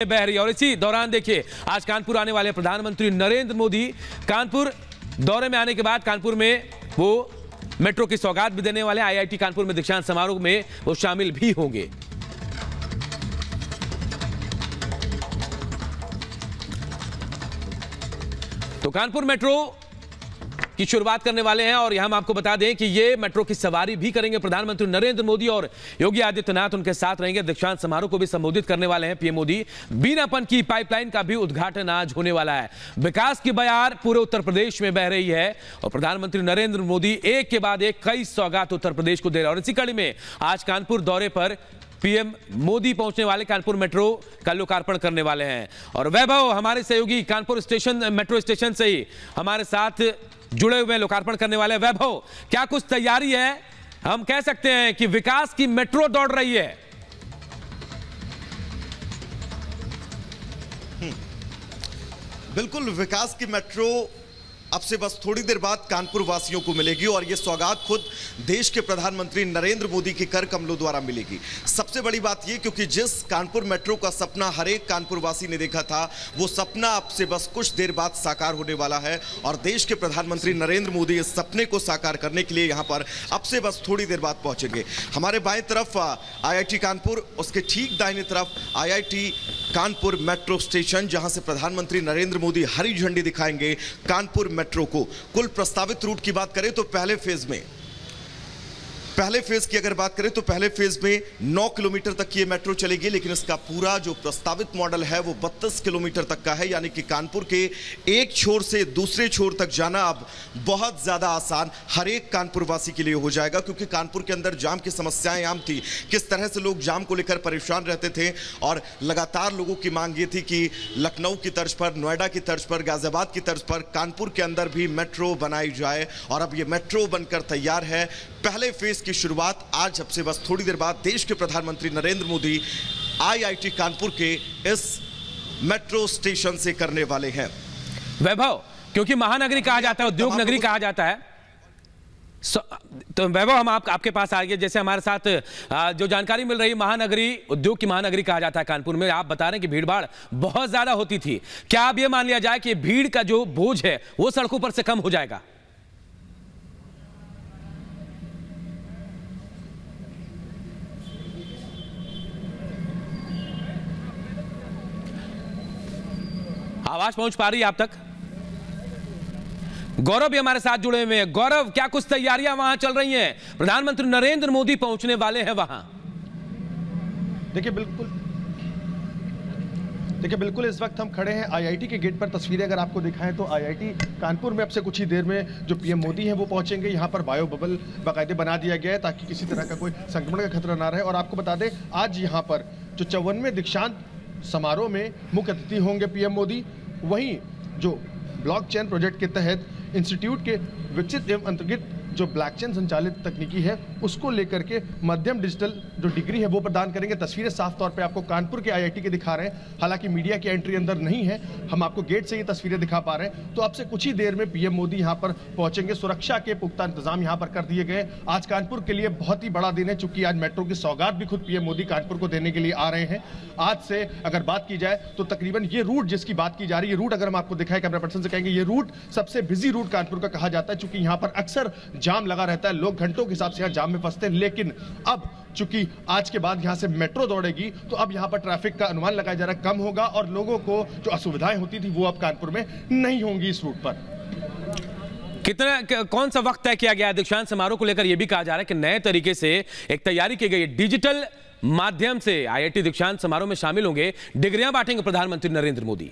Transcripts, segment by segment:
बह रही है। और इसी दौरान देखिए आज कानपुर आने वाले प्रधानमंत्री नरेंद्र मोदी कानपुर दौरे में आने के बाद कानपुर में वो मेट्रो की सौगात भी देने वाले। आईआईटी कानपुर में दीक्षांत समारोह में वो शामिल भी होंगे। तो कानपुर मेट्रो की शुरुआत करने वाले हैं और यहां हम आपको बता दें कि ये मेट्रो की सवारी भी करेंगे प्रधानमंत्री नरेंद्र मोदी और योगी आदित्यनाथ उनके साथ रहेंगे। दीक्षांत समारोह को भी संबोधित करने वाले हैं पीएम मोदी। बीनापन की पाइपलाइन का भी उद्घाटन आज होने वाला है। विकास की बयार पूरे उत्तर प्रदेश में बह रही है और प्रधानमंत्री नरेंद्र मोदी एक के बाद एक कई सौगात उत्तर प्रदेश को दे रहे हैं। और इसी कड़ी में आज कानपुर दौरे पर पीएम मोदी पहुंचने वाले, कानपुर मेट्रो का लोकार्पण करने वाले हैं। और वैभव हमारे सहयोगी कानपुर स्टेशन मेट्रो स्टेशन से ही हमारे साथ जुड़े हुए लोकार्पण करने वाले। वैभव, क्या कुछ तैयारी है? हम कह सकते हैं कि विकास की मेट्रो दौड़ रही है। बिल्कुल, विकास की मेट्रो अब से बस थोड़ी देर बाद कानपुर वासियों को मिलेगी और यह सौगात खुद देश के प्रधानमंत्री नरेंद्र मोदी के कर कमलों द्वारा मिलेगी। सबसे बड़ी बात यह, क्योंकि जिस कानपुर मेट्रो का सपना हर एक कानपुर वासी ने देखा था, वो सपना अब से बस कुछ देर बाद साकार होने वाला है और देश के प्रधानमंत्री नरेंद्र मोदी इस सपने को साकार करने के लिए यहां पर अब से बस थोड़ी देर बाद पहुंचेंगे। हमारे बाएं तरफ आईआईटी कानपुर, उसके ठीक दाहिने तरफ आईआईटी कानपुर मेट्रो स्टेशन, जहां से प्रधानमंत्री नरेंद्र मोदी हरी झंडी दिखाएंगे कानपुर मेट्रो को। कुल प्रस्तावित रूट की बात करें तो पहले फेज की अगर बात करें तो पहले फेज में 9 किलोमीटर तक की ये मेट्रो चलेगी, लेकिन इसका पूरा जो प्रस्तावित मॉडल है वो 32 किलोमीटर तक का है। यानी कि कानपुर के एक छोर से दूसरे छोर तक जाना अब बहुत ज्यादा आसान हर एक कानपुर वासी के लिए हो जाएगा, क्योंकि कानपुर के अंदर जाम की समस्याएं आम थी। किस तरह से लोग जाम को लेकर परेशान रहते थे और लगातार लोगों की मांग ये थी कि लखनऊ की तर्ज पर, नोएडा की तर्ज पर, गाजियाबाद की तर्ज पर कानपुर के अंदर भी मेट्रो बनाई जाए। और अब ये मेट्रो बनकर तैयार है। पहले फेज की शुरुआत आज अब से बस थोड़ी देर बाद देश के प्रधानमंत्री नरेंद्र मोदी आईआईटी कानपुर के इस मेट्रो स्टेशन से करने वाले हैं। वैभव, क्योंकि महानगरी कहा जाता है, उद्योग नगरी कहा जाता है, तो वैभव हम आपके पास आ गए। जैसे हमारे साथ जो जानकारी मिल रही है, महानगरी, उद्योग की महानगरी कहा जाता है कानपुर में। आप बता रहे हैं कि भीड़ भाड़ बहुत ज्यादा होती थी। क्या अब यह मान लिया जाए कि भीड़ का जो बोझ है वो सड़कों पर से कम हो जाएगा? आवाज पहुंच पा रही है आप तक? गौरव भी हमारे साथ जुड़े हुए हैं। गौरव, क्या कुछ तैयारियां वहां चल रही हैं? प्रधानमंत्री नरेंद्र मोदी पहुंचने वाले हैं वहां। देखिए बिल्कुल इस वक्त हम खड़े हैं आईआईटी के गेट पर। तस्वीरें अगर आपको दिखाएं तो आईआईटी कानपुर में अब से कुछ ही देर में जो पीएम मोदी हैं वो पहुंचेंगे। यहां पर बायो बबल बाकायदे बना दिया गया है ताकि किसी तरह का कोई संक्रमण का खतरा ना रहे। और आपको बता दें, आज यहां पर जो 54वें दीक्षांत समारोह में मुख्य अतिथि होंगे पीएम मोदी। वहीं जो ब्लॉकचेन प्रोजेक्ट के तहत इंस्टीट्यूट के विकसित एवं अंतर्गत जो ब्लॉकचेन संचालित तकनीकी है उसको लेकर के मध्यम डिजिटल जो डिग्री है वो प्रदान करेंगे। तस्वीरें साफ तौर पे आपको कानपुर के आईआईटी के दिखा रहे हैं। हालांकि मीडिया की एंट्री अंदर नहीं है, हम आपको गेट से ये तस्वीरें दिखा पा रहे हैं। तो अब से कुछ ही देर में पीएम मोदी यहाँ पर पहुंचेंगे। सुरक्षा के पुख्ता इंतजाम यहाँ पर कर दिए गए। आज कानपुर के लिए बहुत ही बड़ा दिन है, चूंकि आज मेट्रो की सौगात भी खुद पीएम मोदी कानपुर को देने के लिए आ रहे हैं। आज से अगर बात की जाए तो तकरीबन ये रूट जिसकी बात की जा रही है, रूट अगर हम आपको दिखाएं, कैमरा पर्सन से कहेंगे, ये रूट सबसे बिजी रूट कानपुर का कहा जाता है, चूंकि यहाँ पर अक्सर जाम लगा रहता है। लोग घंटों के हिसाब से यहाँ जाम में फंसते हैं। लेकिन अब चूंकि आज के बाद यहाँ से मेट्रो दौड़ेगी तो अब यहाँ पर ट्रैफिक का अनुमान लगाया जा रहा है कम होगा और लोगों को जो असुविधाएं होती थी वो अब कानपुर में नहीं होंगी इस रूट पर। कितना, कौन सा वक्त तय किया गया है दीक्षांत समारोह को लेकर? यह भी कहा जा रहा है कि नए तरीके से एक तैयारी की गई है। डिजिटल माध्यम से आईआईटी दीक्षांत समारोह में शामिल होंगे, डिग्रियां बांटेंगे प्रधानमंत्री नरेंद्र मोदी।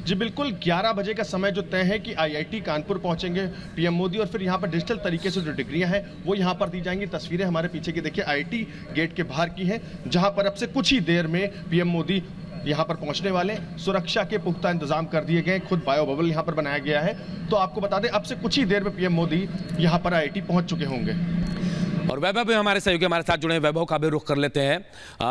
जी बिल्कुल, 11 बजे का समय जो तय है कि आईआईटी कानपुर पहुंचेंगे पीएम मोदी और फिर यहां पर डिजिटल तरीके से जो डिग्रियां हैं वो यहां पर दी जाएंगी। तस्वीरें हमारे पीछे की देखिए आईआईटी गेट के बाहर की हैं, जहां पर अब से कुछ ही देर में पीएम मोदी यहां पर पहुंचने वाले। सुरक्षा के पुख्ता इंतजाम कर दिए गए, खुद बायो बबल यहां पर बनाया गया है। तो आपको बता दें, अब से कुछ ही देर में पीएम मोदी यहां पर आईआईटी पहुंच चुके होंगे। और वैभव भी हमारे सहयोगी हमारे साथ जुड़े हैं। वैभव का भी रुख कर लेते हैं।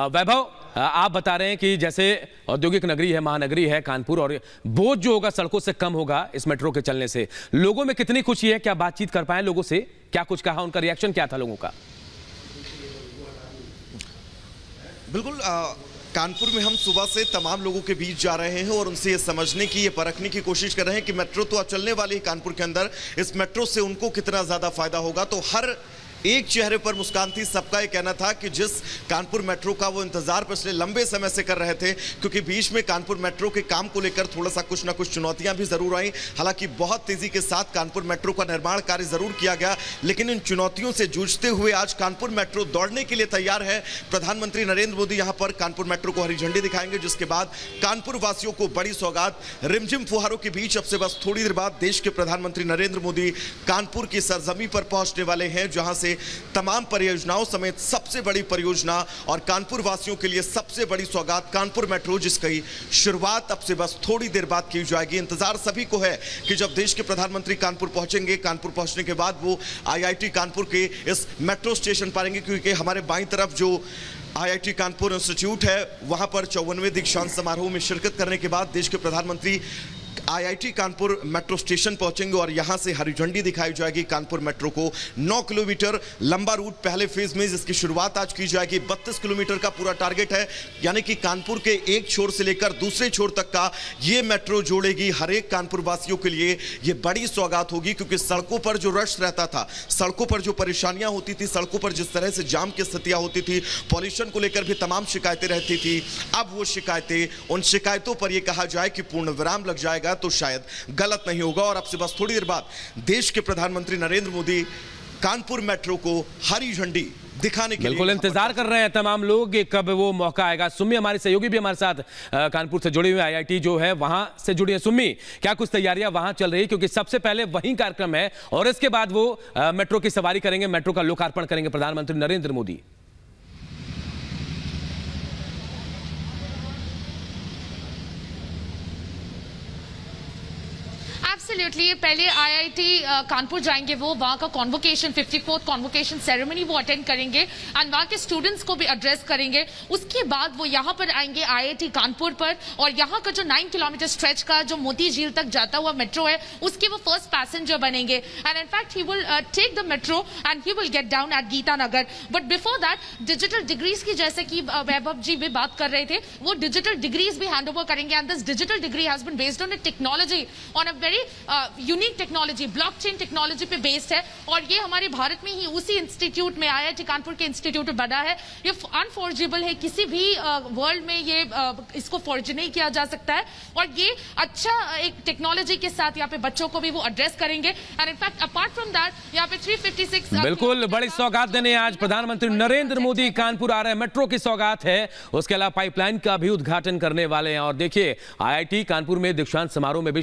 वैभव, आप बता रहे हैं कि जैसे औद्योगिक नगरी है, महानगरी है कानपुर, और बोझ जो होगा सड़कों से कम होगा इस मेट्रो के चलने से। लोगों में कितनी खुशी है? क्या बातचीत कर पाए लोगों से? क्या कुछ कहा? उनका रिएक्शन क्या था लोगों का? बिल्कुल कानपुर में हम सुबह से तमाम लोगों के बीच जा रहे हैं और उनसे ये समझने की, ये परखने की कोशिश कर रहे हैं कि मेट्रो तो अब चलने वाली है कानपुर के अंदर, इस मेट्रो से उनको कितना ज़्यादा फायदा होगा। तो हर एक चेहरे पर मुस्कान थी, सबका ये कहना था कि जिस कानपुर मेट्रो का वो इंतजार पिछले लंबे समय से कर रहे थे, क्योंकि बीच में कानपुर मेट्रो के काम को लेकर थोड़ा सा कुछ ना कुछ चुनौतियां भी जरूर आई। हालांकि बहुत तेजी के साथ कानपुर मेट्रो का निर्माण कार्य जरूर किया गया, लेकिन इन चुनौतियों से जूझते हुए आज कानपुर मेट्रो दौड़ने के लिए तैयार है। प्रधानमंत्री नरेंद्र मोदी यहां पर कानपुर मेट्रो को हरी झंडी दिखाएंगे, जिसके बाद कानपुर वासियों को बड़ी सौगात। रिमझिम फुहारों के बीच अब से बस थोड़ी देर बाद देश के प्रधानमंत्री नरेंद्र मोदी कानपुर की सरजमी पर पहुंचने वाले हैं, जहां से तमाम परियोजनाओं समेत सबसे बड़ी परियोजना और कानपुर वासियों के लिए सबसे बड़ी सौगात कानपुर मेट्रो, जिसकी शुरुआत अब से बस थोड़ी देर बाद की जाएगी। इंतजार सभी को है कि जब देश के प्रधानमंत्री कानपुर पहुंचेंगे, कानपुर पहुंचने के बाद वो आईआईटी कानपुर के इस मेट्रो स्टेशन पर आएंगे, क्योंकि हमारे बाईं तरफ जो आईआईटी कानपुर इंस्टीट्यूट है, वहां पर 54वें दीक्षांत समारोह में शिरकत करने के बाद देश के प्रधानमंत्री आईआईटी कानपुर मेट्रो स्टेशन पहुंचेंगे और यहां से हरी झंडी दिखाई जाएगी कानपुर मेट्रो को। 9 किलोमीटर लंबा रूट पहले फेज में, जिसकी शुरुआत आज की जाएगी। 32 किलोमीटर का पूरा टारगेट है, यानी कि कानपुर के एक छोर से लेकर दूसरे छोर तक का ये मेट्रो जोड़ेगी। हर एक कानपुर वासियों के लिए ये बड़ी सौगात होगी, क्योंकि सड़कों पर जो रश रहता था, सड़कों पर जो परेशानियां होती थी, सड़कों पर जिस तरह से जाम की स्थितियां होती थी, पॉल्यूशन को लेकर भी तमाम शिकायतें रहती थी, अब वो शिकायतें, उन शिकायतों पर यह कहा जाए कि पूर्ण विराम लग जाएगा तो शायद गलत नहीं होगा। और अब से बस थोड़ी देर बाद देश के प्रधानमंत्री नरेंद्र मोदी कानपुर मेट्रो को हरी झंडी दिखाने के लिए बिल्कुल इंतजार कर रहे हैं तमाम लोग कब वो मौका आएगा। सुम्मी हमारी सहयोगी भी हमारे साथ कानपुर से जुड़ी हुई, आईआईटी जो है वहां से जुड़ी है। सुम्मी, क्या कुछ तैयारियां वहां चल रही है, क्योंकि सबसे पहले वहीं कार्यक्रम है और इसके बाद वो मेट्रो की सवारी करेंगे, मेट्रो का लोकार्पण करेंगे प्रधानमंत्री नरेंद्र मोदी। एब्सोल्युटली, पहले आईआईटी कानपुर जाएंगे, वो वहाँ का कॉन्वोकेशन 54th कॉन्वोकेशन सेरेमनी वो अटेंड करेंगे एंड वहाँ के स्टूडेंट्स को भी एड्रेस करेंगे। उसके बाद वो यहाँ पर आएंगे आईआईटी कानपुर पर, और यहाँ का जो 9 किलोमीटर स्ट्रेच का जो मोती झील तक जाता हुआ मेट्रो है, उसके वो फर्स्ट पैसेंजर बनेंगे and in fact he will take the metro and he will get down at Geeta Nagar. But before that digital degrees की, जैसे कि वैभव जी भी बात कर रहे थे, वो डिजिटल डिग्रीज भी हैंड ओवर करेंगे and this digital degree has been based on a technology, on a very unique technology, blockchain technology पे बेस्ड है, और ये हमारे भारत में ही उसी इंस्टीट्यूट में, आईआईटी कानपुर के इंस्टीट्यूट में बना है। ये अनफॉर्जेबल है, किसी भी वर्ल्ड में ये इसको फॉर्ज नहीं किया जा सकता है, और ये अच्छा एक टेक्नोलॉजी के साथ यहाँ पे बच्चों को भी वो एड्रेस करेंगे and in fact apart from that यहाँ पे 356 बिल्कुल बड़ी सौगात देने आज प्रधानमंत्री नरेंद्र मोदी कानपुर आ रहे हैं। मेट्रो की सौगात है, उसके अलावा पाइपलाइन का भी उद्घाटन करने वाले हैं। और देखिए आईआईटी कानपुर में दीक्षांत समारोह में भी